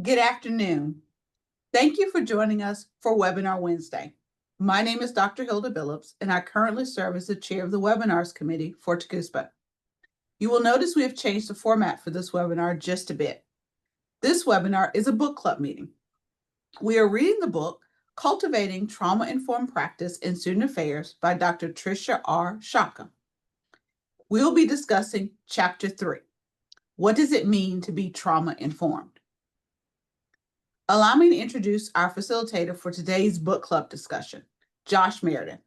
Good afternoon. Thank you for joining us for Webinar Wednesday. My name is Dr. Hilda Billups, and I currently serve as the chair of the Webinars Committee for TACUSPA. You will notice we have changed the format for this webinar just a bit. This webinar is a book club meeting. We are reading the book, Cultivating Trauma-Informed Practice in Student Affairs by Dr. Tricia R. Shalka. We will be discussing Chapter 3. What does it mean to be trauma-informed? Allow me to introduce our facilitator for today's book club discussion, Josh Meredith.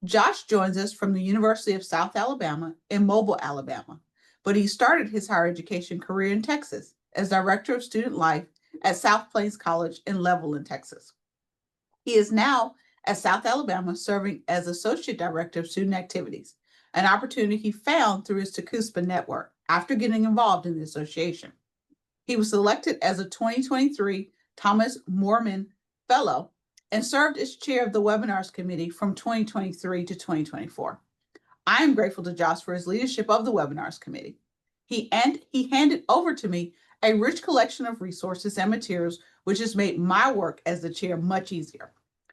Josh joins us from the University of South Alabama in Mobile, Alabama, but he started his higher education career in Texas as Director of Student Life at South Plains College in Levelland, Texas. He is now at South Alabama serving as Associate Director of Student Activities, an opportunity he found through his TACUSPA network after getting involved in the association. He was selected as a 2023 Thomas Moorman Fellow and served as chair of the Webinars Committee from 2023 to 2024. I am grateful to Josh for his leadership of the Webinars Committee. He handed over to me a rich collection of resources and materials, which has made my work as the chair much easier.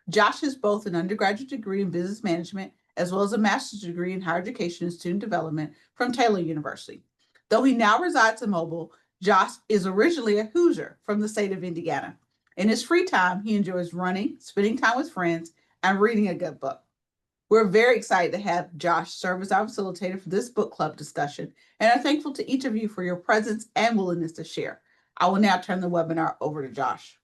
Josh has both an undergraduate degree in business management as well as a master's degree in higher education and student development from Taylor University. Though he now resides in Mobile, Josh is originally a Hoosier from the state of Indiana. In his free time, he enjoys running, spending time with friends, and reading a good book. We're very excited to have Josh serve as our facilitator for this book club discussion and are thankful to each of you for your presence and willingness to share. I will now turn the webinar over to Josh.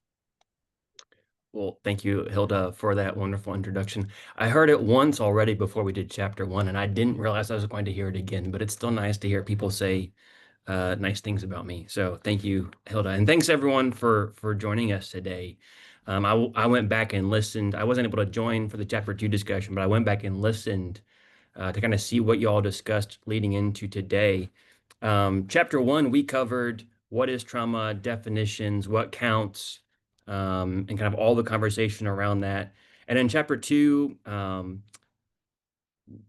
Well, thank you, Hilda, for that wonderful introduction. I heard it once already before we did Chapter 1, and I didn't realize I was going to hear it again, but it's still nice to hear people say nice things about me. So thank you, Hilda. And thanks everyone for joining us today. I went back and listened. I wasn't able to join for the Chapter 2 discussion, but I went back and listened to kind of see what you all discussed leading into today. Chapter 1, we covered what is trauma, definitions, what counts, and kind of all the conversation around that. And in Chapter 2,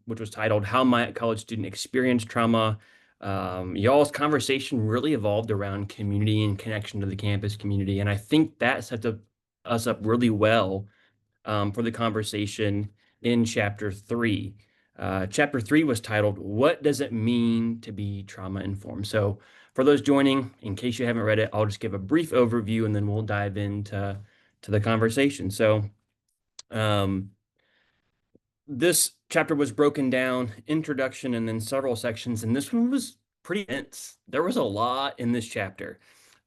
which was titled How Might a College Student Experience Trauma, y'all's conversation really evolved around community and connection to the campus community. And I think that sets us up really well for the conversation in Chapter 3. Chapter 3 was titled, What Does It Mean to Be Trauma-Informed? So for those joining, in case you haven't read it, I'll just give a brief overview and then we'll dive into the conversation. So this chapter was broken down, introduction, and then several sections, and this one was pretty dense. There was a lot in this chapter.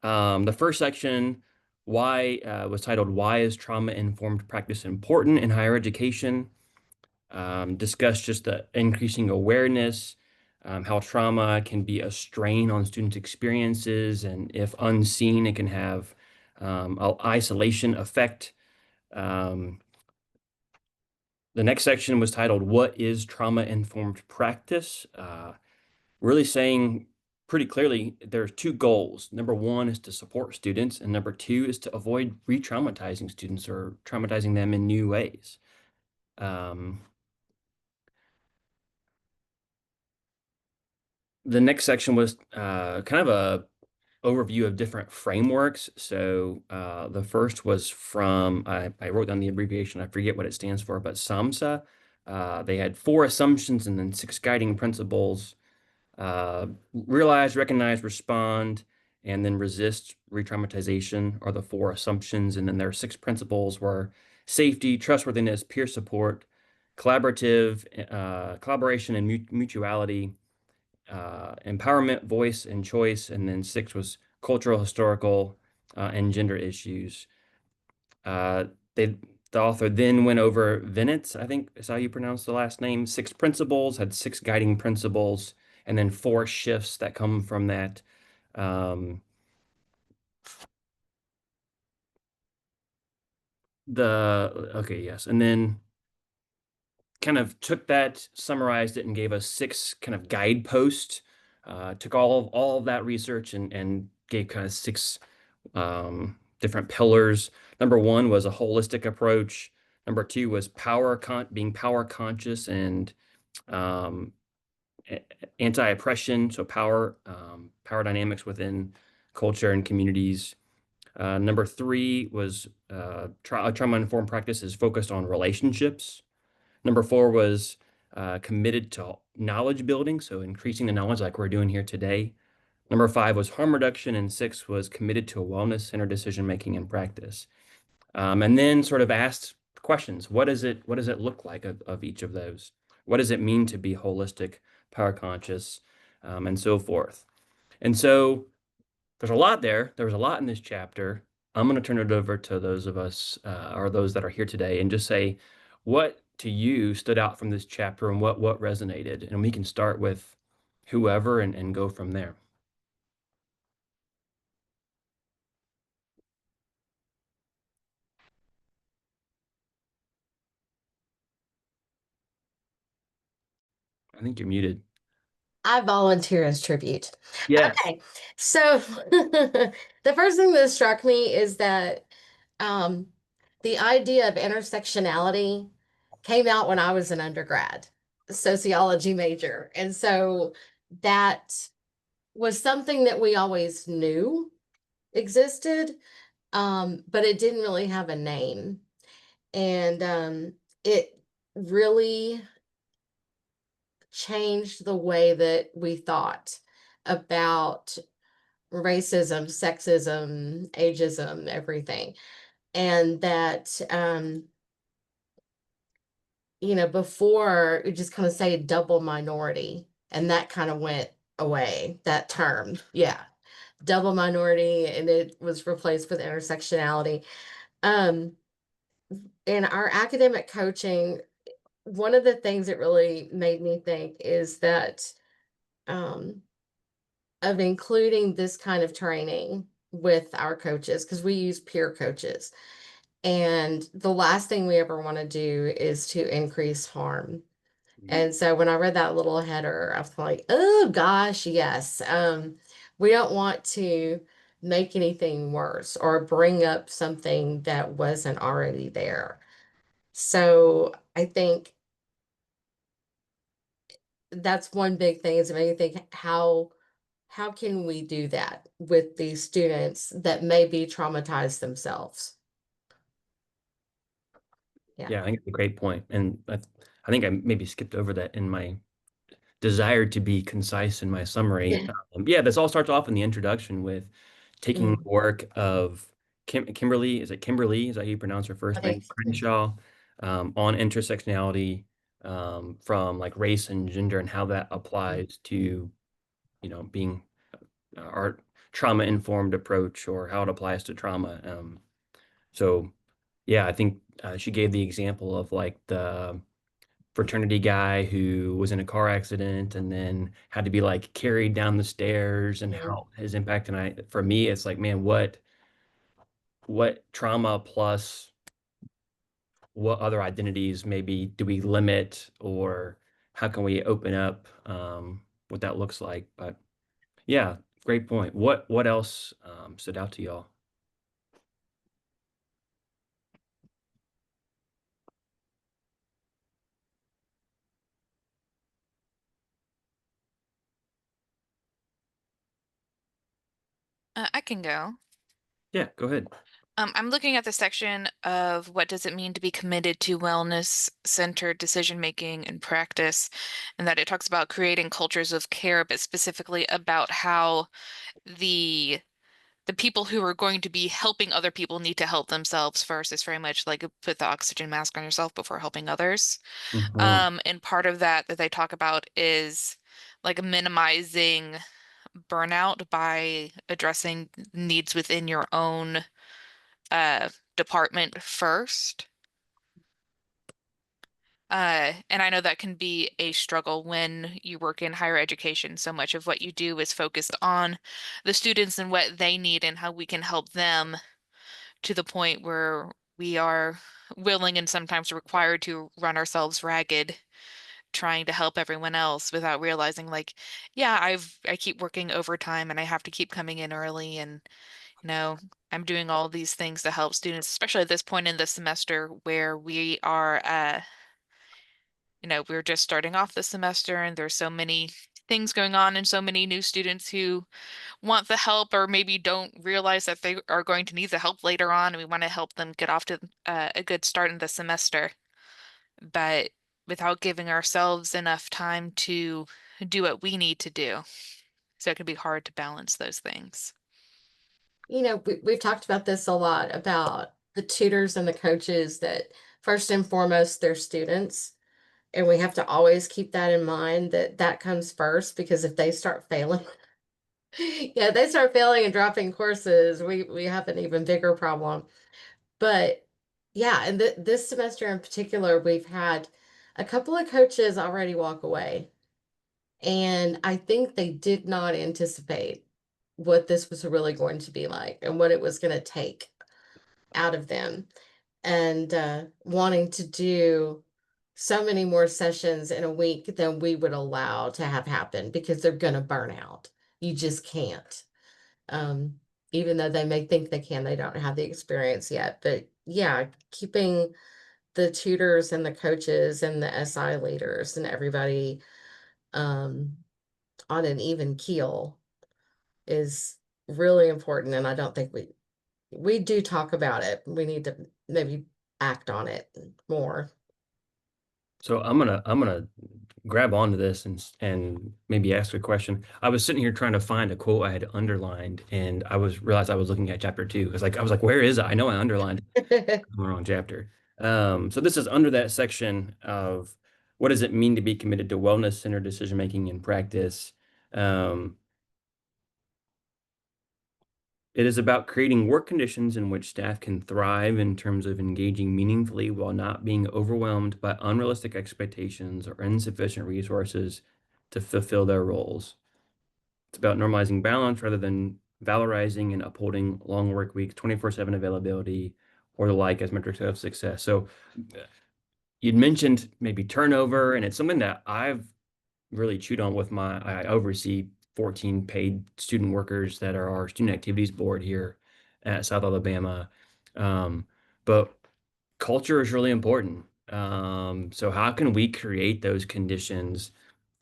The first section was titled, Why is Trauma-Informed Practice Important in Higher Education? Discussed just the increasing awareness, how trauma can be a strain on students' experiences, and if unseen, it can have an isolation effect. The next section was titled, What is Trauma-Informed Practice? Really saying pretty clearly there's two goals. Number one is to support students, and number two is to avoid re-traumatizing students or traumatizing them in new ways. The next section was kind of a overview of different frameworks. So the first was from, I wrote down the abbreviation, I forget what it stands for, but SAMHSA. They had 4 assumptions and then 6 guiding principles. Realize, recognize, respond, and then resist re-traumatization are the 4 assumptions. And then their 6 principles were safety, trustworthiness, peer support, collaboration and mutuality, empowerment, voice, and choice. And then 6 was cultural, historical, and gender issues. The author then went over Venet's, I think is how you pronounce the last name, 6 principles, had 6 guiding principles, and then 4 shifts that come from that. And then kind of took that, summarized it, and gave us 6 kind of guideposts. Took all of that research and gave kind of 6 different pillars. Number 1 was a holistic approach. Number 2 was being power conscious and anti-oppression, so power dynamics within culture and communities. Number three was trauma-informed practice is focused on relationships. Number four was committed to knowledge building, so increasing the knowledge like we're doing here today. Number five was harm reduction, and six was committed to a wellness-centered decision-making and practice. And then sort of asked questions. What does it look like of each of those? What does it mean to be holistic, power conscious, and so forth? And so there's a lot there. There was a lot in this chapter. I'm going to turn it over to those of us or those that are here today and just say what to you stood out from this chapter and what resonated. And we can start with whoever and go from there. I think you're muted. I volunteer as tribute. Yes. Okay, so the first thing that struck me is that um, the idea of intersectionality came out when I was an undergrad sociology major. And so that was something that we always knew existed, but it didn't really have a name. And it really changed the way that we thought about racism, sexism, ageism, everything. And that, before you just kind of say double minority, and that kind of went away, that term. Yeah, double minority, and it was replaced with intersectionality. Um, in our academic coaching, one of the things that really made me think is that um, of including this kind of training with our coaches, because we use peer coaches. And the last thing we ever want to do is to increase harm. And so when I read that little header, I was like, oh gosh, yes. We don't want to make anything worse or bring up something that wasn't already there. So I think that's one big thing is maybe think how can we do that with these students that may be traumatized themselves? Yeah, I think it's a great point. And I think I maybe skipped over that in my desire to be concise in my summary. Yeah. Yeah, this all starts off in the introduction with taking Mm, the work of Kimberly. Is it Kimberly? Is that how you pronounce her I first name? think so. Crenshaw, on intersectionality, from like race and gender and how that Mm. applies to, being our trauma-informed approach or how it applies to trauma. So yeah, I think she gave the example of like the fraternity guy who was in a car accident and then had to be like carried down the stairs and Mhm. how his impact. And for me, it's like, man, what trauma plus what other identities maybe do we limit, or how can we open up what that looks like? But yeah, great point. What else stood out to y'all? I can go. Yeah, go ahead. I'm looking at the section of what does it mean to be committed to wellness-centered decision-making and practice, and that it talks about creating cultures of care, but specifically about how the the people who are going to be helping other people need to help themselves first. It's very much like put the oxygen mask on yourself before helping others. Mhm. And part of that they talk about is like minimizing burnout by addressing needs within your own uh department first. And I know that can be a struggle when you work in higher education. So much of what you do is focused on the students and what they need and how we can help them to the point where we are willing and sometimes required to run ourselves ragged trying to help everyone else without realizing like, yeah, I keep working overtime and I have to keep coming in early and I'm doing all these things to help students, especially at this point in the semester where we are, we're just starting off the semester and there's so many things going on and so many new students who want the help or maybe don't realize that they are going to need the help later on, and we want to help them get off to a good start in the semester, but without giving ourselves enough time to do what we need to do. So it can be hard to balance those things. You know, we've talked about this a lot about the tutors and the coaches that first and foremost, they're students. And we have to always keep that in mind that that comes first, because if they start failing, yeah, they start failing and dropping courses, we have an even bigger problem. But yeah, and this semester in particular, we've had a couple of coaches already walk away. And I think they did not anticipate what this was really going to be like and what it was going to take out of them. And wanting to do so many more sessions in a week than we would allow to have happen, because they're going to burn out. You just can't. Um, Even though they may think they can, they don't have the experience yet. But yeah, keeping the tutors and the coaches and the SI leaders and everybody on an even keel is really important. And I don't think we do talk about it. We need to maybe act on it more. So I'm gonna grab onto this and maybe ask a question. I was sitting here trying to find a quote I had underlined, and realized I was looking at chapter 2 because I was like, where is it? I know I underlined the wrong chapter. So this is under that section of what does it mean to be committed to wellness-centered decision making in practice. It is about creating work conditions in which staff can thrive in terms of engaging meaningfully while not being overwhelmed by unrealistic expectations or insufficient resources to fulfill their roles. It's about normalizing balance rather than valorizing and upholding long work weeks, 24/7 availability, or the like as metrics of success. So you'd mentioned maybe turnover, and it's something that I've really chewed on with I oversee 14 paid student workers that are our student activities board here at South Alabama. But culture is really important. So how can we create those conditions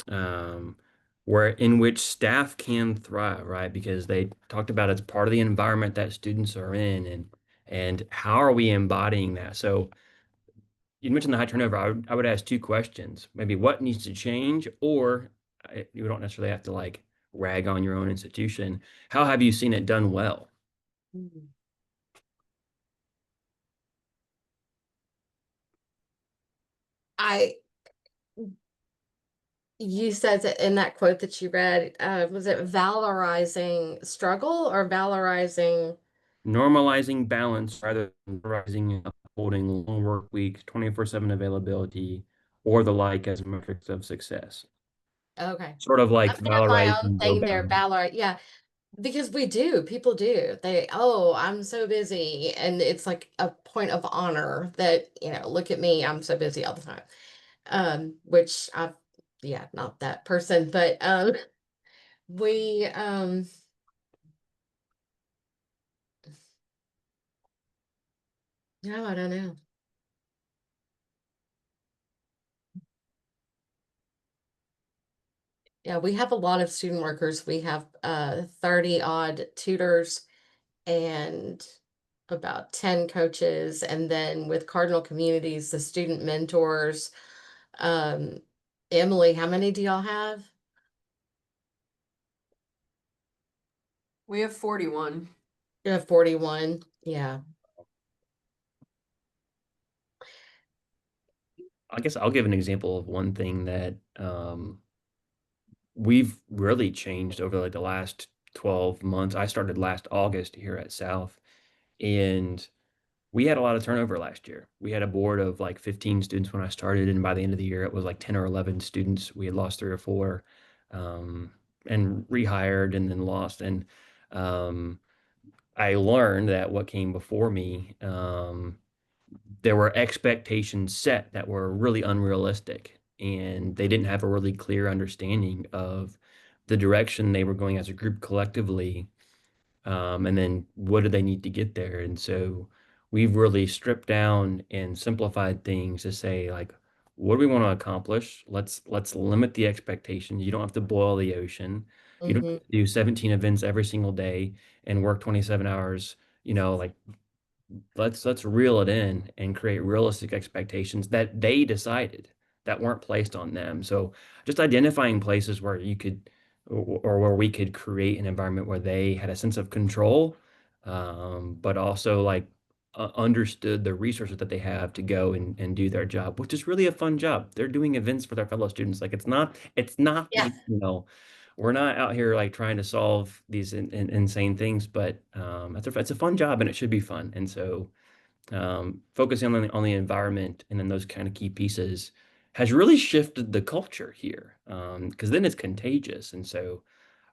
where in which staff can thrive, right? Because they talked about it's part of the environment that students are in, and how are we embodying that? So you mentioned the high turnover. I would ask two questions. Maybe what needs to change, or you don't necessarily have to like rag on your own institution. How have you seen it done well? Mm. I You said that in that quote that you read, was it valorizing struggle or valorizing? Normalizing balance rather than valorizing and upholding long work weeks, 24/7 availability, or the like as metrics of success. Okay. Sort of I'm like gonna have my own valorizing low thing there, boundaries. valor. Yeah, because people do. Oh, I'm so busy. And it's like a point of honor that, look at me, I'm so busy all the time. Which yeah, not that person, but we, no, I don't know. Yeah, we have a lot of student workers. We have 30 odd tutors and about 10 coaches. And then with Cardinal Communities, the student mentors. Um, Emily, how many do y'all have? We have 41. You have 41. Yeah. I guess I'll give an example of one thing that we've really changed over like the last 12 months. I started last August here at South, and we had a lot of turnover last year. We had a board of like 15 students when I started, and by the end of the year, it was like 10 or 11 students. We had lost 3 or 4, and rehired and then lost. And I learned that what came before me, there were expectations set that were really unrealistic, and they didn't have a really clear understanding of the direction they were going as a group collectively, and then what do they need to get there. And so we've really stripped down and simplified things to say, like, what do we want to accomplish? Let's limit the expectations. You don't have to boil the ocean. You don't have to do 17 events every single day and work 27 hours, like let's reel it in and create realistic expectations that they decided that weren't placed on them. So just identifying places where you could or where we could create an environment where they had a sense of control, but also like understood the resources that they have to go and do their job, which is really a fun job. They're doing events for their fellow students. Like it's not Yeah. we're not out here like trying to solve these insane things, but it's a fun job and it should be fun. And so focusing on the environment and then those kind of key pieces has really shifted the culture here, because then it's contagious. And so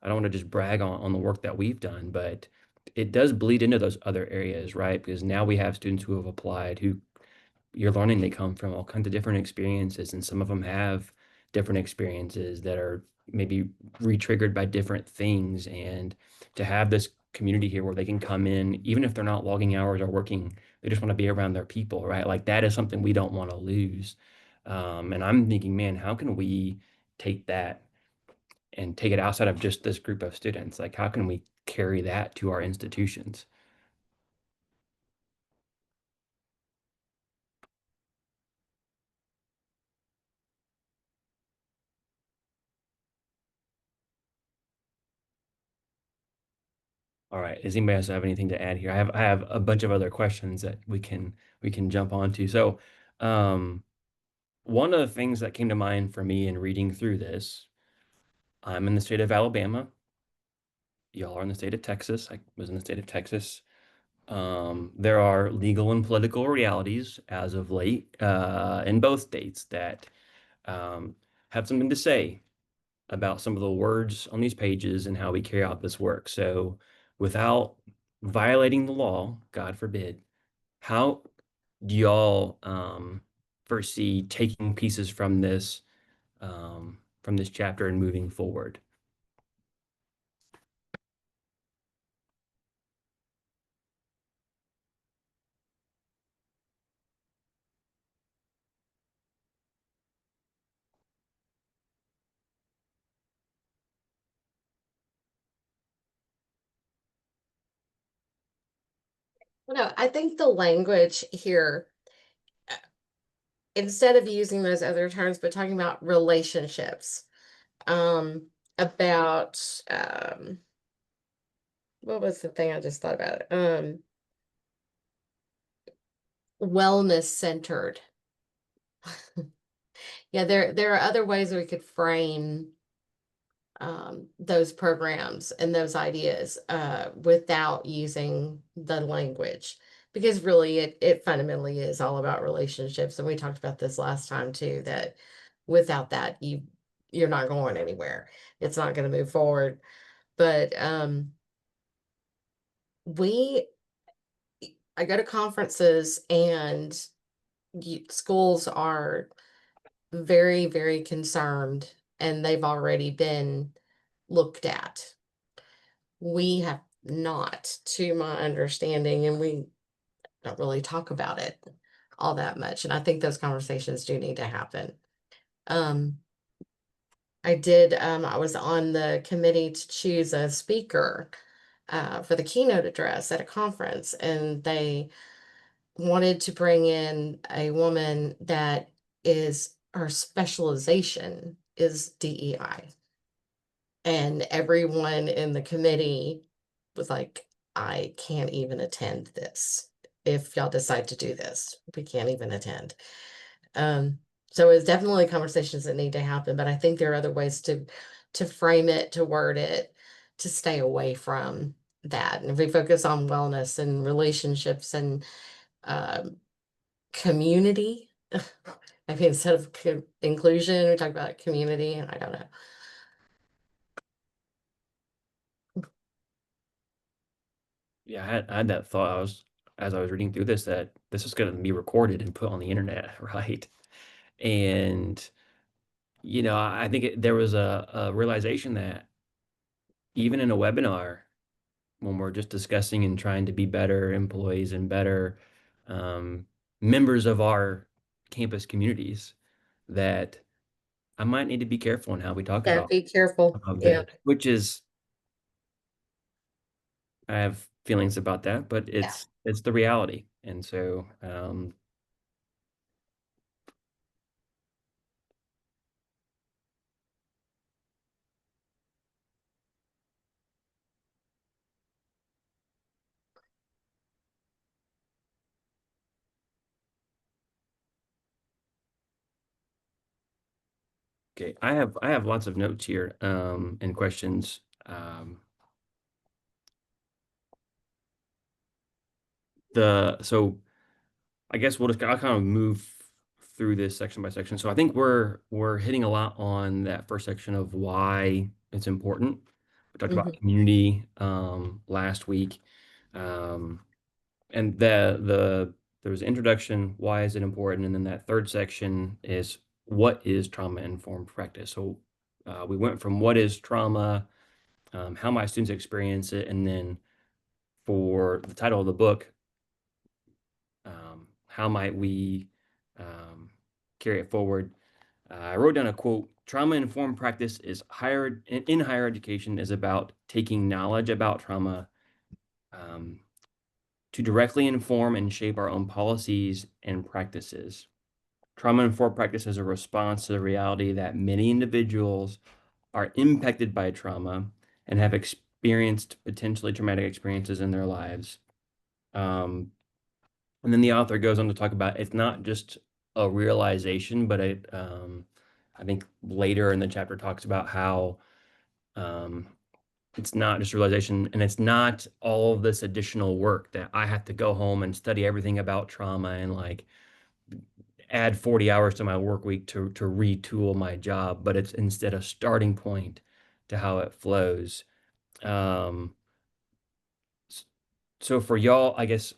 I don't want to just brag on the work that we've done, but it does bleed into those other areas, right? Because now we have students who have applied who you're learning they come from all kinds of different experiences, and some of them have different experiences that are maybe re-triggered by different things. And to have this community here where they can come in, even if they're not logging hours or working, they just want to be around their people, right? Like that is something we don't want to lose. And I'm thinking, man, how can we take that and take it outside of just this group of students? Like, how can we carry that to our institutions? All right. Does anybody else have anything to add here? I have a bunch of other questions that we can jump onto. So, um, one of the things that came to mind for me in reading through this, I'm in the state of Alabama. Y'all are in the state of Texas. I was in the state of Texas. There are legal and political realities as of late, in both states that um, have something to say about some of the words on these pages and how we carry out this work. So, without violating the law, God forbid, how do y'all foresee taking pieces from this chapter and moving forward? No, I think the language here, instead of using those other terms, but talking about relationships, about what was the thing I just thought about? Wellness centered. Yeah, there are other ways we could frame those programs and those ideas without using the language, because really it fundamentally is all about relationships. And we talked about this last time too, that without that you're not going anywhere. It's not going to move forward. But I go to conferences, and schools are very, very concerned, and they've already been looked at. We have not, to my understanding, and we don't really talk about it all that much. And I think those conversations do need to happen. I was on the committee to choose a speaker for the keynote address at a conference, and they wanted to bring in a woman that her specialization is DEI. And everyone in the committee was like, I can't even attend this. If y'all decide to do this, we can't even attend. So it's definitely conversations that need to happen, but I think there are other ways to frame it, to word it, to stay away from that. And if we focus on wellness and relationships and community, I mean, instead of inclusion, we talk about community, and I don't know. Yeah, I had that thought. As I was reading through this, that this is going to be recorded and put on the internet, right? And I think there was a realization that even in a webinar, when we're just discussing and trying to be better employees and better um, members of our campus communities, that I might need to be careful in how we talk Yeah, about be careful. Yeah. this, which is, I have feelings about that, but Yeah. it's the reality. And so, okay, I have lots of notes here, and questions. So I guess I'll kind of move through this section by section. So I think we're hitting a lot on that first section of why it's important. We talked about community last week. And there was an introduction, why is it important? And then that third section is what is trauma-informed practice? So we went from what is trauma, how my students experience it, and then for the title of the book, how might we carry it forward? I wrote down a quote: trauma-informed practice is in higher education is about taking knowledge about trauma to directly inform and shape our own policies and practices. Trauma-informed practice is a response to the reality that many individuals are impacted by trauma and have experienced potentially traumatic experiences in their lives. And then the author goes on to talk about it's not just a realization, but I think later in the chapter talks about how it's not just realization, and it's not all of this additional work that I have to go home and study everything about trauma and like add 40 hours to my work week to retool my job, but it's instead a starting point to how it flows. Um, so for y'all, I guess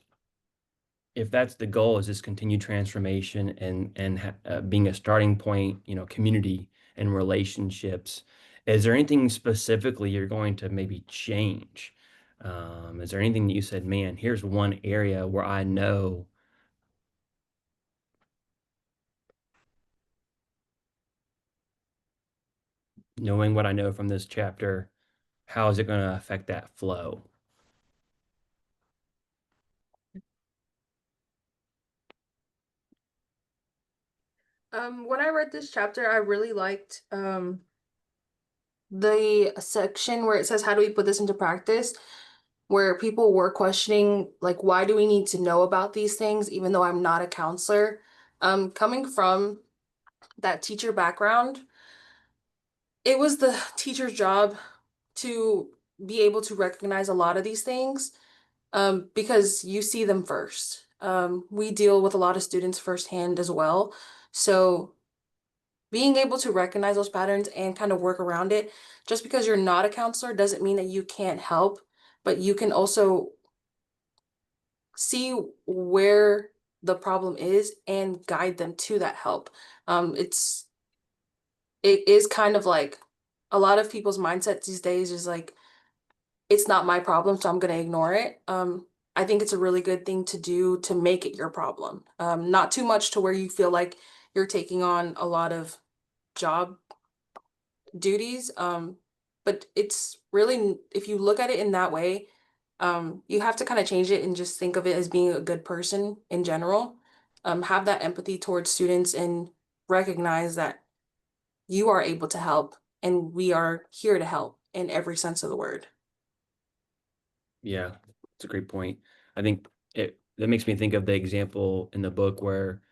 if that's the goal, is this continued transformation and being a starting point, community and relationships, is there anything specifically you're going to maybe change? Is there anything that you said, man, here's one area where I know, knowing what I know from this chapter, how is it going to affect that flow? When I read this chapter, I really liked the section where it says, how do we put this into practice? Where people were questioning, like, why do we need to know about these things, even though I'm not a counselor? Coming from that teacher background, it was the teacher's job to be able to recognize a lot of these things, because you see them first. We deal with a lot of students firsthand as well. So being able to recognize those patterns and kind of work around it, just because you're not a counselor doesn't mean that you can't help, but you can also see where the problem is and guide them to that help. It is kind of like a lot of people's mindsets these days is like, it's not my problem, so I'm going to ignore it. I think it's a really good thing to do to make it your problem. Not too much to where you feel like you're taking on a lot of job duties. But it's really, if you look at it in that way, you have to kind of change it and just think of it as being a good person in general. Have that empathy towards students and recognize that you are able to help and we are here to help in every sense of the word. Yeah, it's a great point. I think that makes me think of the example in the book where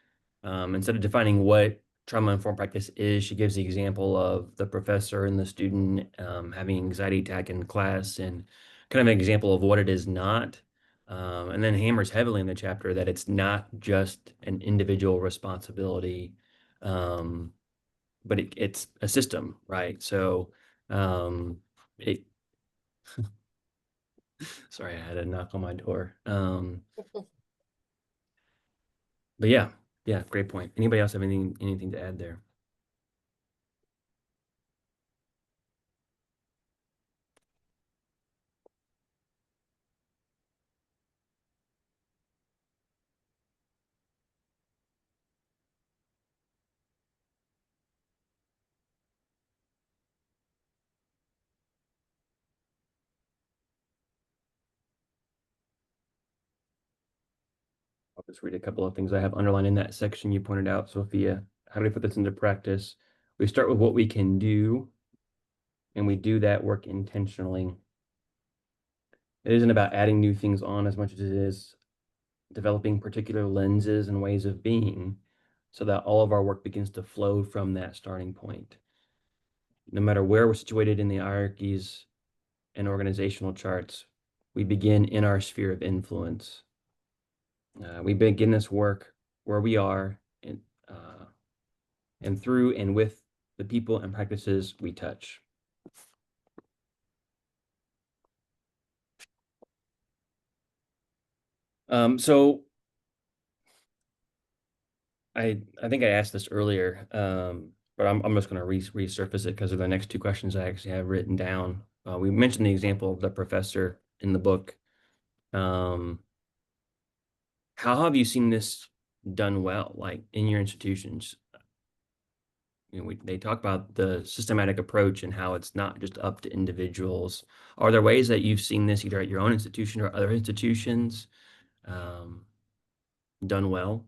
instead of defining what trauma-informed practice is, she gives the example of the professor and the student having anxiety attack in class and kind of an example of what it is not. And then hammers heavily in the chapter that it's not just an individual responsibility, but it's a system, right? So it sorry, I had a knock on my door. But yeah, great point. Anybody else have anything to add there? just read a couple of things I have underlined in that section you pointed out, Sophia. How do we put this into practice? We start with what we can do, and we do that work intentionally. It isn't about adding new things on as much as it is developing particular lenses and ways of being so that all of our work begins to flow from that starting point. No matter where we're situated in the hierarchies and organizational charts, we begin in our sphere of influence. We begin this work where we are and through and with the people and practices we touch. So I think I asked this earlier, but I'm just going to resurface it because of the next two questions I actually have written down. We mentioned the example of the professor in the book. How have you seen this done well, like in your institutions? You know, they talk about the systematic approach and how it's not just up to individuals. Are there ways that you've seen this either at your own institution or other institutions done well?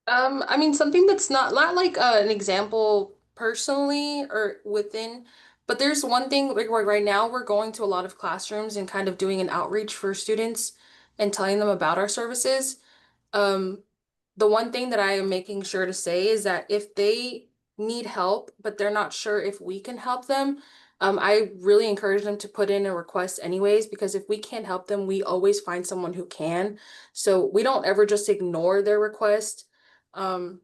I mean, something that's not like an example personally or within, but there's one thing like right now we're going to a lot of classrooms and kind of doing an outreach for students and telling them about our services. Um, the one thing that I am making sure to say is that if they need help, but they're not sure if we can help them, I really encourage them to put in a request anyways, because if we can't help them, we always find someone who can. So we don't ever just ignore their request. Um,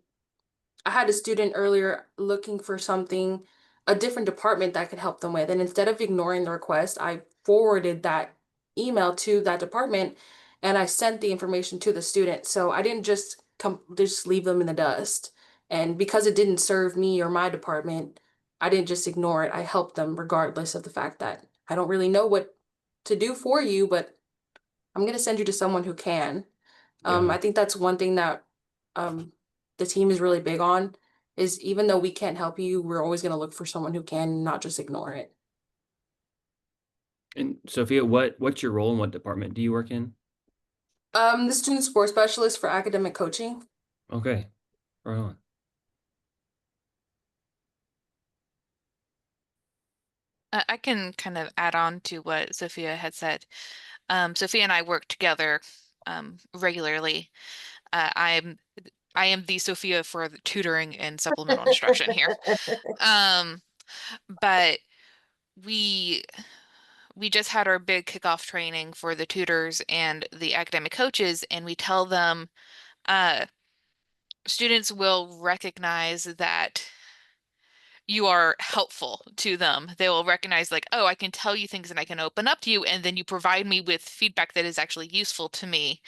I had a student earlier looking for something, a different department that could help them with. And instead of ignoring the request, I forwarded that email to that department and I sent the information to the student. So I didn't just leave them in the dust. And because it didn't serve me or my department, I didn't just ignore it. I helped them regardless of the fact that I don't really know what to do for you, but I'm going to send you to someone who can. I think that's one thing that the team is really big on is even though we can't help you, we're always going to look for someone who can, not just ignore it. And Sophia, what's your role and what department do you work in? The student support specialist for academic coaching. Okay, right on. I can kind of add on to what Sophia had said. Sophia and I work together regularly. I am the Sophia for the tutoring and supplemental instruction here. But we just had our big kickoff training for the tutors and the academic coaches, and we tell them students will recognize that you are helpful to them. They will recognize like, oh, I can tell you things and I can open up to you, and then you provide me with feedback that is actually useful to me.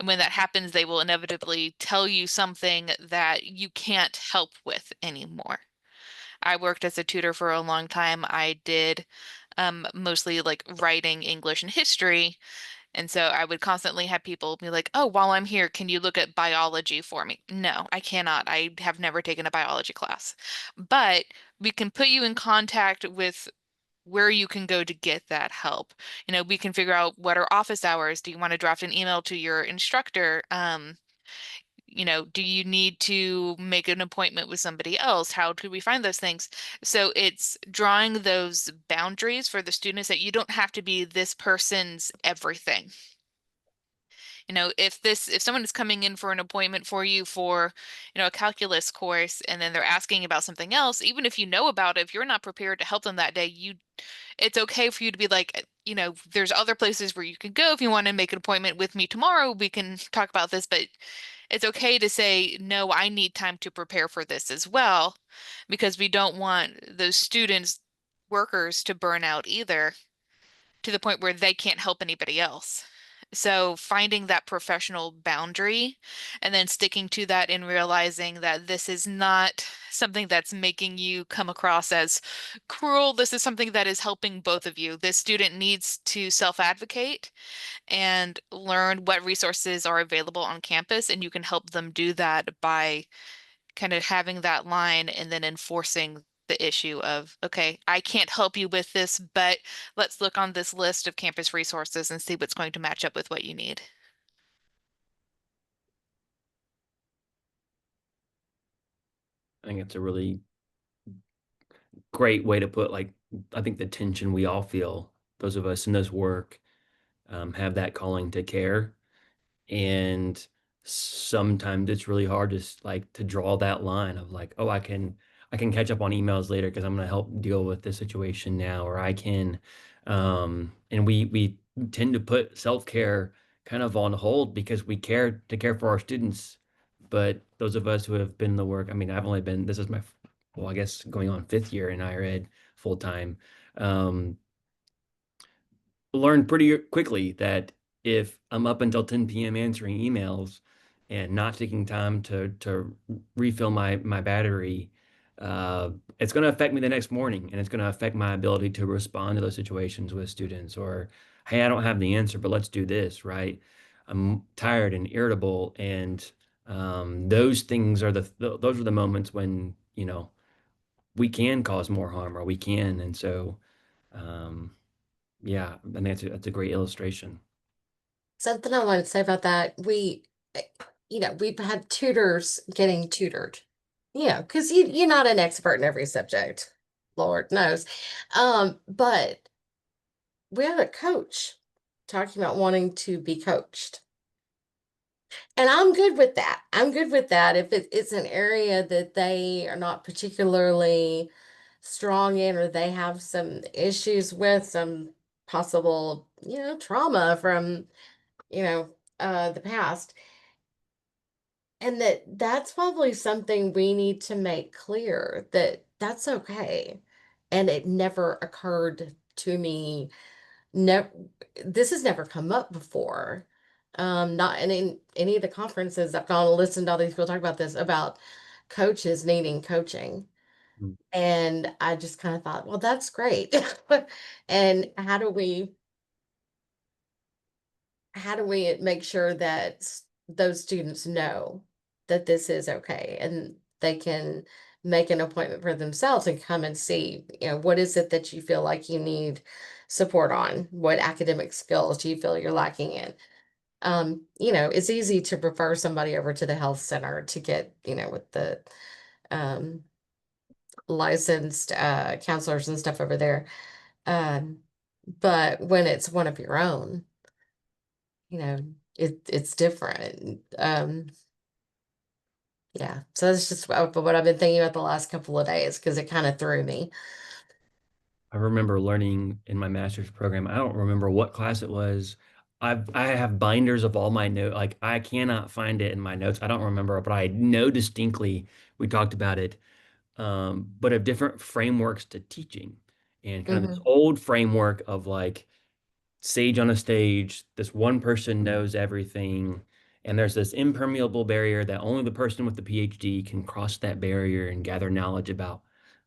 And when that happens, they will inevitably tell you something that you can't help with anymore. I worked as a tutor for a long time. I did mostly like writing, English, and history. And so I would constantly have people be like, oh, while I'm here, can you look at biology for me? No, I cannot. I have never taken a biology class. But we can put you in contact with where you can go to get that help. You know, we can figure out what are office hours. Do you want to draft an email to your instructor? You know, do you need to make an appointment with somebody else? How do we find those things? So it's drawing those boundaries for the students that you don't have to be this person's everything. You know, if someone is coming in for an appointment for you for, you know, a calculus course and then they're asking about something else, even if you know about it, if you're not prepared to help them that day, it's okay for you to be like, you know, there's other places where you can go. If you want to make an appointment with me tomorrow, we can talk about this, but it's okay to say, no, I need time to prepare for this as well, because we don't want those students, workers to burn out either to the point where they can't help anybody else. So finding that professional boundary and then sticking to that and realizing that this is not something that's making you come across as cruel. This is something that is helping both of you. This student needs to self-advocate and learn what resources are available on campus, and you can help them do that by kind of having that line and then enforcing the issue of, okay, I can't help you with this, but let's look on this list of campus resources and see what's going to match up with what you need. I think it's a really great way to put, like, I think the tension we all feel, those of us in this work, have that calling to care. And sometimes it's really hard to like to draw that line of like, oh, I can catch up on emails later because I'm going to help deal with this situation now, or I can, and we tend to put self-care kind of on hold because we care to care for our students. But those of us who have been in the work, I mean, I've only been, this is my, well, I guess going on 5th year in higher ed full time. Learned pretty quickly that if I'm up until 10 p.m. answering emails and not taking time to refill my battery, it's going to affect me the next morning, and it's going to affect my ability to respond to those situations with students. Or, hey, I don't have the answer, but let's do this, right? I'm tired and irritable, and those things are those are the moments when, you know, we can cause more harm, or we can, and so. Yeah, I think that's a great illustration. Something I wanted to say about that, we've had tutors getting tutored, because you're not an expert in every subject, Lord knows. But we had a coach talking about wanting to be coached. And I'm good with that. I'm good with that if it's an area that they are not particularly strong in, or they have some issues with, some possible, trauma from, the past. And that's probably something we need to make clear, that that's okay. And it never occurred to me. Never, this has never come up before. Not in any of the conferences I've gone and listened to all these people talk about this, about coaches needing coaching. Mm. And I just kind of thought, well, that's great. And how do we make sure that those students know that this is okay, and they can make an appointment for themselves and come and see, what is it that you feel like you need support on? What academic skills do you feel you're lacking in? It's easy to refer somebody over to the health center to get, with the um, licensed counselors and stuff over there. Um, but when it's one of your own, you know, it's different. Yeah. So that's just what I've been thinking about the last couple of days, because it kind of threw me. I remember learning in my master's program, I don't remember what class it was. I have binders of all my notes. Like, I cannot find it in my notes. I don't remember, but I know distinctly we talked about it. But of different frameworks to teaching, and kind of this Hmm. old framework of like sage on a stage, this one person knows everything, and there's this impermeable barrier that only the person with the PhD can cross that barrier and gather knowledge about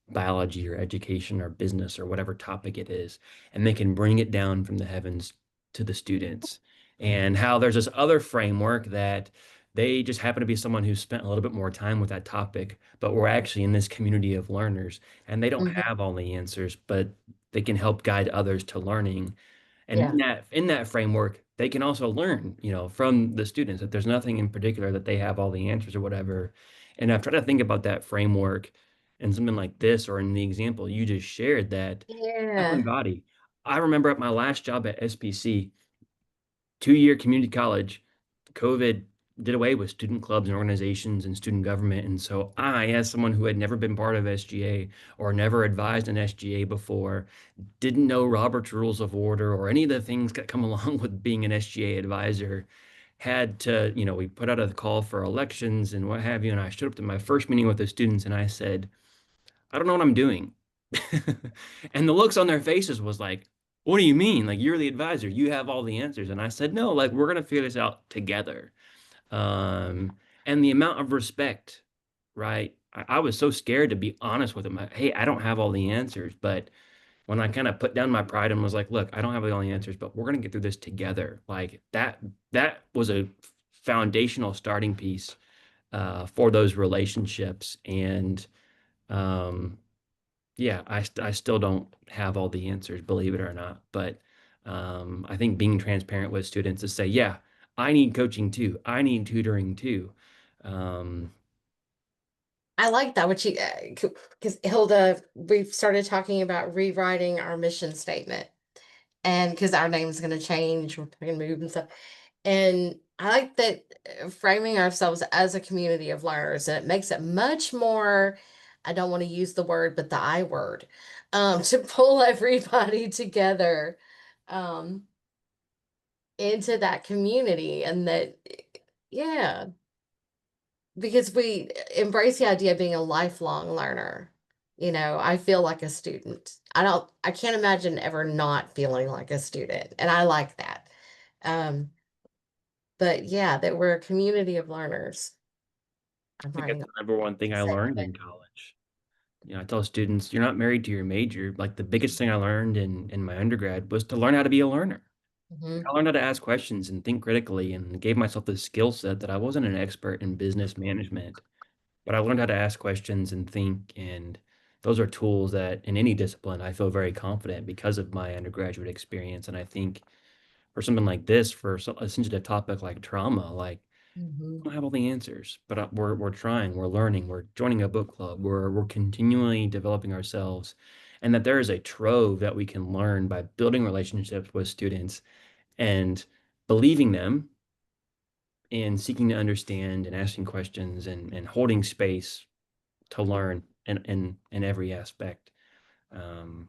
biology or education or business or whatever topic it is, and they can bring it down from the heavens to the students. And how there's this other framework that they just happen to be someone who spent a little bit more time with that topic, but we're actually in this community of learners, and they don't Hmm. have all the answers, but they can help guide others to learning. And Yeah. in that framework, they can also learn, from the students, that there's nothing in particular that they have all the answers or whatever. And I've tried to think about that framework and something like this, or in the example you just shared, that Yeah. human body. I remember at my last job at SPC, 2-year community college, COVID did away with student clubs and organizations and student government. And so I, as someone who had never been part of SGA or never advised an SGA before, didn't know Robert's Rules of Order or any of the things that come along with being an SGA advisor, had to, we put out a call for elections and what have you. And I showed up to my first meeting with the students and I said, I don't know what I'm doing. And the looks on their faces was like, what do you mean? Like, you're the advisor, you have all the answers. And I said, no, like, we're going to figure this out together. Um, and the amount of respect, right? I was so scared to be honest with him. Hey, I don't have all the answers. But when I kind of put down my pride and was like, look, I don't have all the answers, but we're going to get through this together. Like, that was a foundational starting piece for those relationships. And yeah, I still don't have all the answers, believe it or not. But I think being transparent with students to say, yeah, I need coaching too. I need tutoring too. I like that, what you, because Hilda, we've started talking about rewriting our mission statement, and because our name is going to change, we're going to move and stuff. And I like that, framing ourselves as a community of learners, and it makes it much more, I don't want to use the word, but the I word, to pull everybody together um, into that community. And that, yeah, because we embrace the idea of being a lifelong learner. I feel like a student. I can't imagine ever not feeling like a student. And I like that. Um, but yeah, that we're a community of learners. I'm I think writing that's the number one thing I Say learned it. in college. I tell students, you're not married to your major. Like the biggest thing I learned in my undergrad was to learn how to be a learner. Mhm. I learned how to ask questions and think critically and gave myself the skill set that I wasn't an expert in business management, but I learned how to ask questions and think. And those are tools that in any discipline, I feel very confident because of my undergraduate experience. And I think for something like this, for a sensitive topic like trauma, like Mhm. don't have all the answers, but we're trying, we're learning, we're joining a book club, we're continually developing ourselves, and that there is a trove that we can learn by building relationships with students and believing them and seeking to understand and asking questions and holding space to learn in every aspect. Um,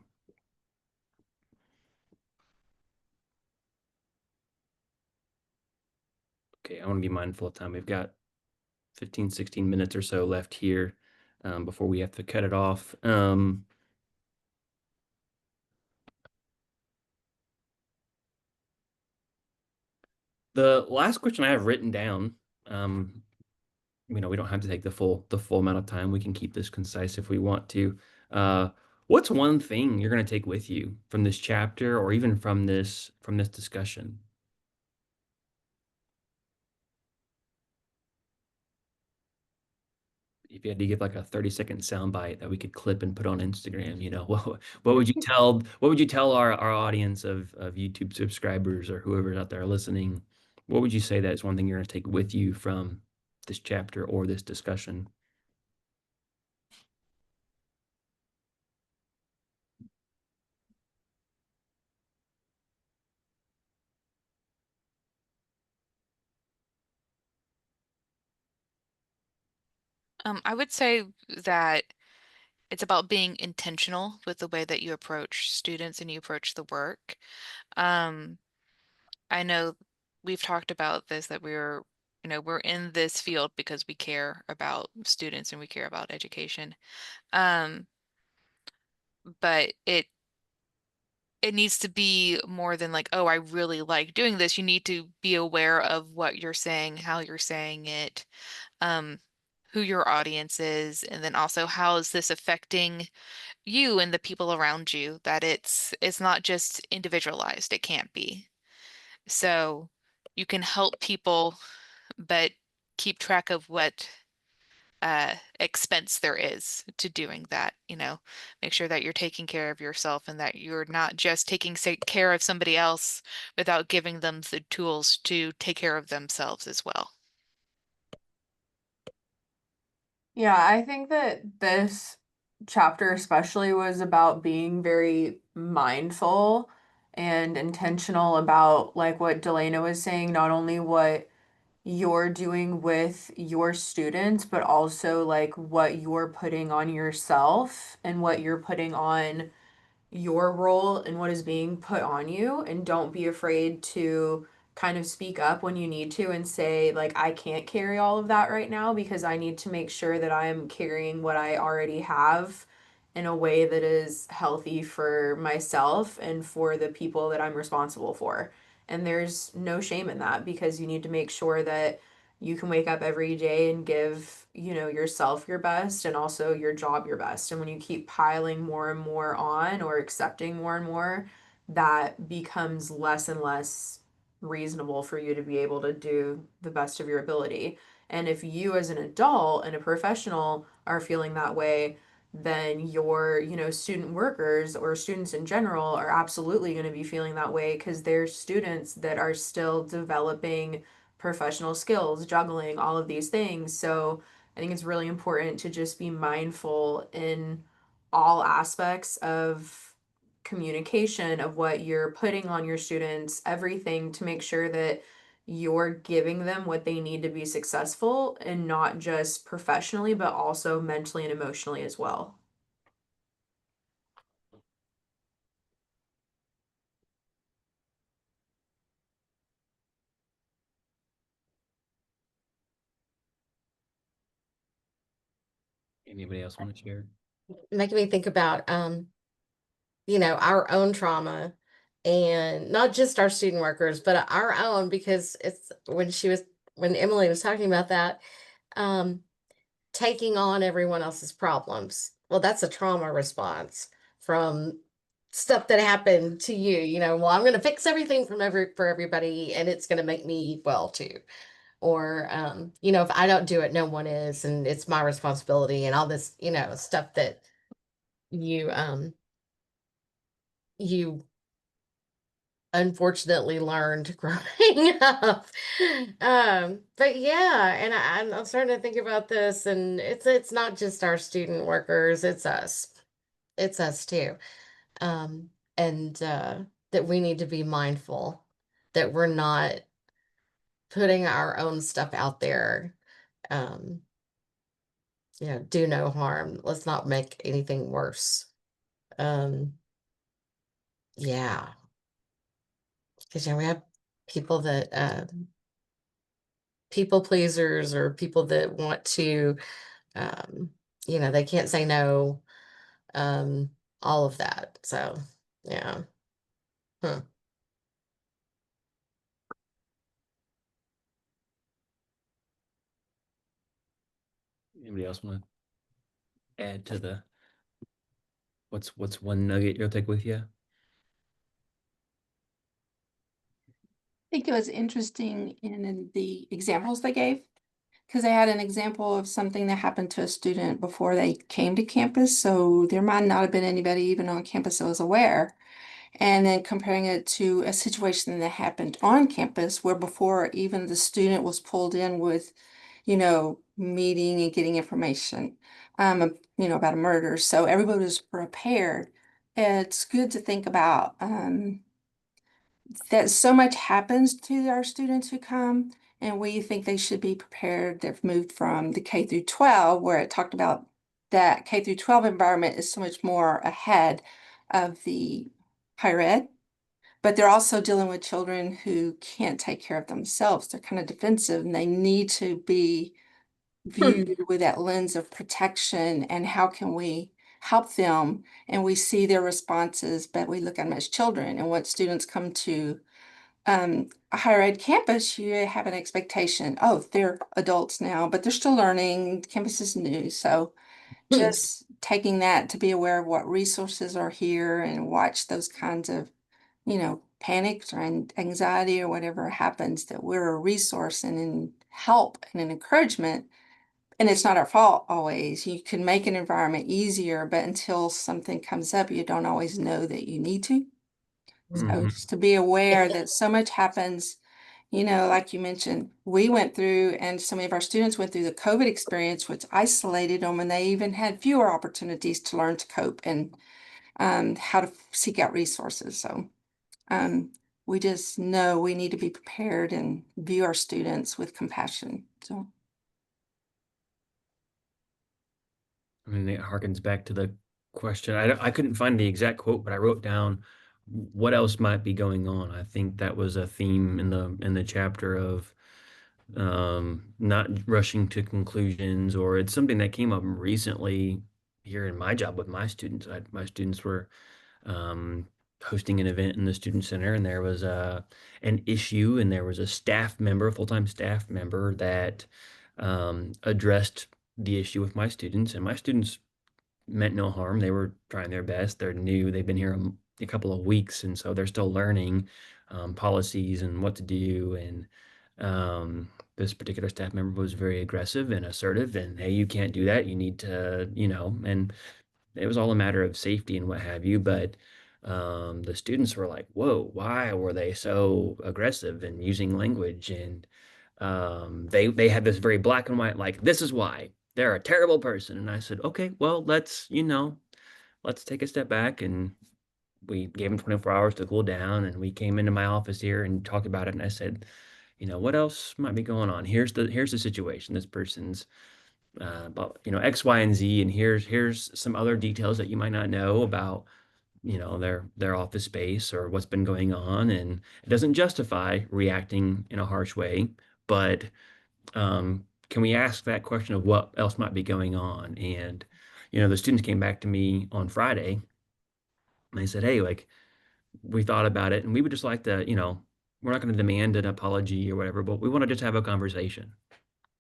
okay, I want to be mindful of time. We've got 15, 16 minutes or so left here before we have to cut it off. The last question I have written down, we don't have to take the full amount of time. We can keep this concise if we want to. What's one thing you're going to take with you from this chapter or even from this discussion? If you had to give like a 30-second soundbite that we could clip and put on Instagram, what would you tell our audience of YouTube subscribers or whoever's out there listening? What would you say that is one thing you're going to take with you from this chapter or this discussion? I would say that it's about being intentional with the way that you approach students and you approach the work. Um, I know we've talked about this, that we're in this field because we care about students and we care about education. Um, but it needs to be more than like, oh, I really like doing this. You need to be aware of what you're saying, how you're saying it, um, who your audience is, and then also how is this affecting you and the people around you, that it's not just individualized. It can't be. So you can help people, but keep track of what expense there is to doing that. Make sure that you're taking care of yourself and that you're not just taking care of somebody else without giving them the tools to take care of themselves as well. Yeah, I think that this chapter especially was about being very mindful and intentional about like what Delana was saying, not only what you're doing with your students, but also like what you're putting on yourself and what you're putting on your role and what is being put on you. And don't be afraid to kind of speak up when you need to and say, like, I can't carry all of that right now because I need to make sure that I'm carrying what I already have in a way that is healthy for myself and for the people that I'm responsible for. And there's no shame in that because you need to make sure that you can wake up every day and give, yourself your best and also your job your best. And when you keep piling more and more on or accepting more and more, that becomes less and less reasonable for you to be able to do the best of your ability. And if you as an adult and a professional are feeling that way, then your, student workers or students in general are absolutely going to be feeling that way because they're students that are still developing professional skills, juggling all of these things. So I think it's really important to just be mindful in all aspects of communication, of what you're putting on your students, everything to make sure that you're giving them what they need to be successful, and not just professionally, but also mentally and emotionally as well. Anybody else want to share? Making me think about our own trauma, and not just our student workers, but our own, because it's when Emily was talking about that, um taking on everyone else's problems. Well, that's a trauma response from stuff that happened to you. Well, I'm going to fix everything for everybody, and it's going to make me well too. Or if I don't do it, no one is, and it's my responsibility, and all this, stuff that you unfortunately learned growing up. But yeah, and I'm starting to think about this, and it's not just our student workers, it's us. It's us too. And that we need to be mindful that we're not putting our own stuff out there. Um, do no harm. Let's not make anything worse. Um, yeah. Because we have people that people pleasers, or people that want to um they can't say no, um all of that. So yeah. Huh. Anybody else want to add to the what's one nugget you'll take with you? Think it was interesting in the examples they gave, because they had an example of something that happened to a student before they came to campus. So there might not have been anybody even on campus that was aware. And then comparing it to a situation that happened on campus where before even the student was pulled in with, meeting and getting information, about a murder. So everybody was prepared. It's good to think about, that so much happens to our students who come, and we think they should be prepared. They've moved from the K through 12, where it talked about that K through 12 environment is so much more ahead of the higher ed, but they're also dealing with children who can't take care of themselves. They're kind of defensive, and they need to be viewed with that lens of protection and how can we help them. And we see their responses, but we look at them as children. And what students come to a higher ed campus, you have an expectation, oh, they're adults now, but they're still learning. Campus is new. So just taking that to be aware of what resources are here and watch those kinds of, panics or anxiety or whatever happens, that we're a resource and in help and an encouragement. And it's not our fault always. You can make an environment easier, but until something comes up, you don't always know that you need to. So just to be aware that so much happens, like you mentioned, we went through, and so many of our students went through the COVID experience, which isolated them, and they even had fewer opportunities to learn to cope and how to seek out resources. So we just know we need to be prepared and view our students with compassion. So. I mean, it harkens back to the question. I couldn't find the exact quote, but I wrote down what else might be going on. I think that was a theme in the chapter of not rushing to conclusions, or it's something that came up recently here in my job with my students. My students were hosting an event in the student center, and there was an issue, and there was a staff member, a full-time staff member, that addressed the issue with my students, and my students meant no harm. They were trying their best. They're new. They've been here a couple of weeks, and so they're still learning. policies and what to do. And this particular staff member was very aggressive and assertive, and hey, you can't do that. You need to, and it was all a matter of safety and what have you. But the students were like, whoa, why were they so aggressive and using language? And they had this very black and white, like, this is why they're a terrible person. And I said, okay, well, let's take a step back. And we gave them 24 hours to cool down. And we came into my office here and talked about it. And I said, what else might be going on? Here's the situation. This person's about, X, Y, and Z. And here's some other details that you might not know about, their office space or what's been going on. And it doesn't justify reacting in a harsh way, but can we ask that question of what else might be going on? And, the students came back to me on Friday and they said, hey, like, we thought about it and we would just like to, we're not going to demand an apology or whatever, but we want to just have a conversation.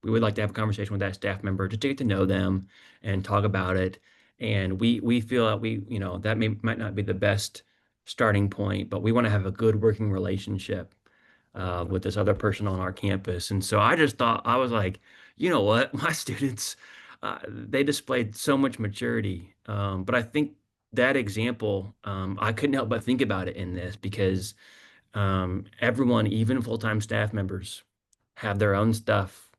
We would like to have a conversation with that staff member to get to know them and talk about it. And we feel that that might not be the best starting point, but we want to have a good working relationship with this other person on our campus. And so I just thought, I was like, you know what, my students, they displayed so much maturity. But I think that example, I couldn't help but think about it in this because everyone, even full-time staff members, have their own stuff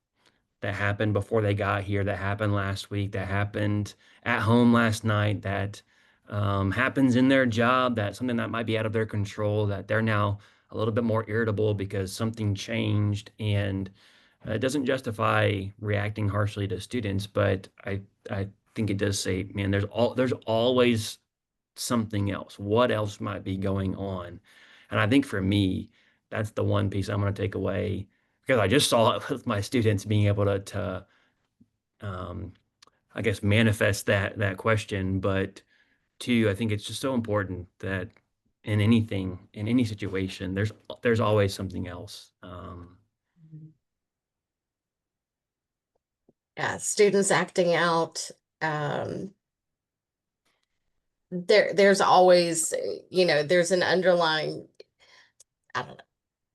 that happened before they got here, that happened last week, that happened at home last night, that happens in their job, that something that might be out of their control, that they're now a little bit more irritable because something changed. And it doesn't justify reacting harshly to students, but I think it does say, man, there's always something else. What else might be going on? And I think for me, that's the one piece I'm going to take away, because I just saw it with my students being able to I guess, manifest that question. But two, I think it's just so important that in anything, in any situation, there's always something else. Yeah, students acting out. There's always, there's an underlying, I don't know,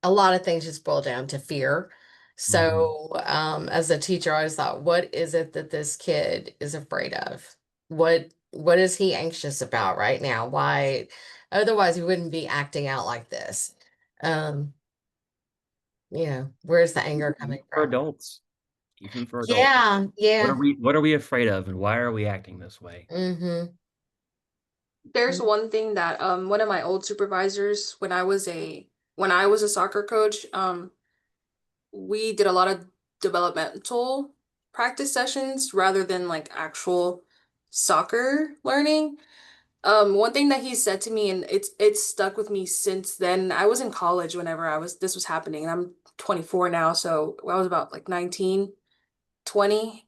a lot of things just boil down to fear. So, as a teacher, I always thought, what is it that this kid is afraid of? What is he anxious about right now? Why? Otherwise, he wouldn't be acting out like this. Where's the anger coming For from? adults, even for adults. Yeah, yeah. What are we afraid of, and why are we acting this way? Mm-hmm. There's one thing that one of my old supervisors, when I was a soccer coach, we did a lot of developmental practice sessions rather than like actual soccer learning. One thing that he said to me, and it's stuck with me since then. I was in college whenever this was happening, and I'm 24 now, so I was about like 19, 20.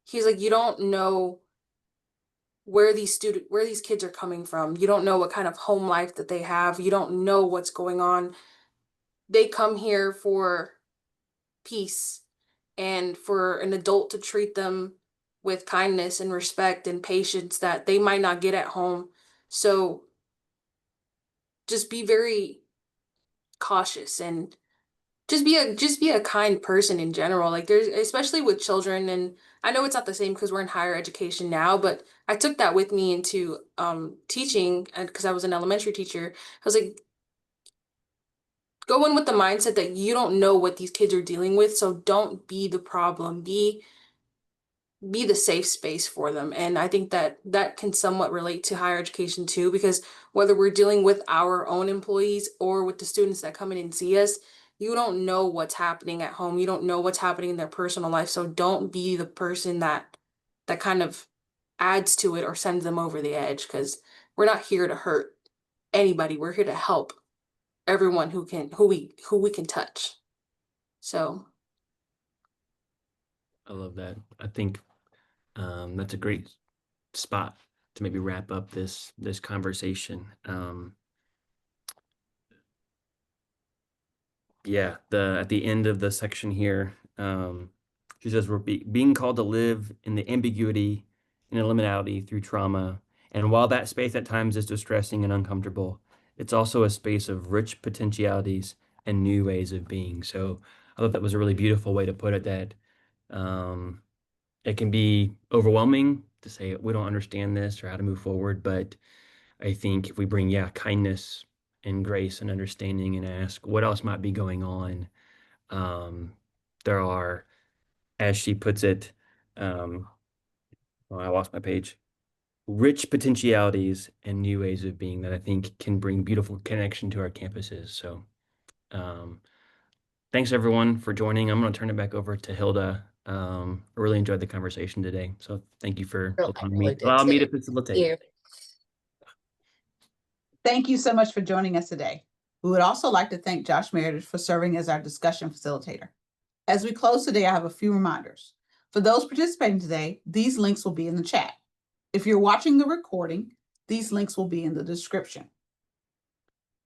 He's like, you don't know where these kids are coming from. You don't know what kind of home life that they have. You don't know what's going on. They come here for peace and for an adult to treat them with kindness and respect and patience that they might not get at home. So just be very cautious and just be a kind person in general. Like, there's, especially with children, and I know it's not the same because we're in higher education now, but I took that with me into teaching, and because I was an elementary teacher, I was like, go in with the mindset that you don't know what these kids are dealing with, so don't be the problem. Be the safe space for them. And I think that that can somewhat relate to higher education too, because whether we're dealing with our own employees or with the students that come in and see us, you don't know what's happening at home. You don't know what's happening in their personal life. So don't be the person that kind of adds to it or sends them over the edge, because we're not here to hurt anybody. We're here to help everyone who we can touch. So I love that. I think that's a great spot to maybe wrap up this conversation. Yeah, at the end of the section here, she says we're being called to live in the ambiguity and liminality through trauma. And while that space at times is distressing and uncomfortable, it's also a space of rich potentialities and new ways of being. So I thought that was a really beautiful way to put it, that it can be overwhelming to say we don't understand this or how to move forward. But I think if we bring, kindness and grace and understanding and ask what else might be going on, there are, as she puts it, I lost my page, rich potentialities and new ways of being that I think can bring beautiful connection to our campuses. So thanks everyone for joining. I'm going to turn it back over to Hilda. I really enjoyed the conversation today. So thank you for I really did allowing me to too. facilitate. You. Thank you so much for joining us today. We would also like to thank Josh Meredith for serving as our discussion facilitator. As we close today, I have a few reminders. For those participating today, these links will be in the chat. If you're watching the recording, these links will be in the description.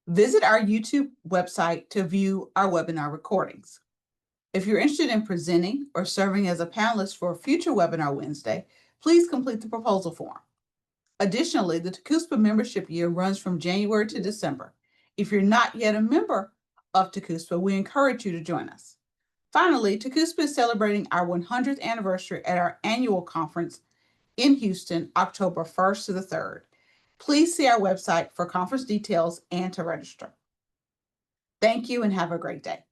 Visit our YouTube website to view our webinar recordings. If you're interested in presenting or serving as a panelist for a future Webinar Wednesday, please complete the proposal form. Additionally, the TACUSPA membership year runs from January to December. If you're not yet a member of TACUSPA, we encourage you to join us. Finally, TACUSPA is celebrating our 100th anniversary at our annual conference in Houston, October 1st to the 3rd. Please see our website for conference details and to register. Thank you and have a great day.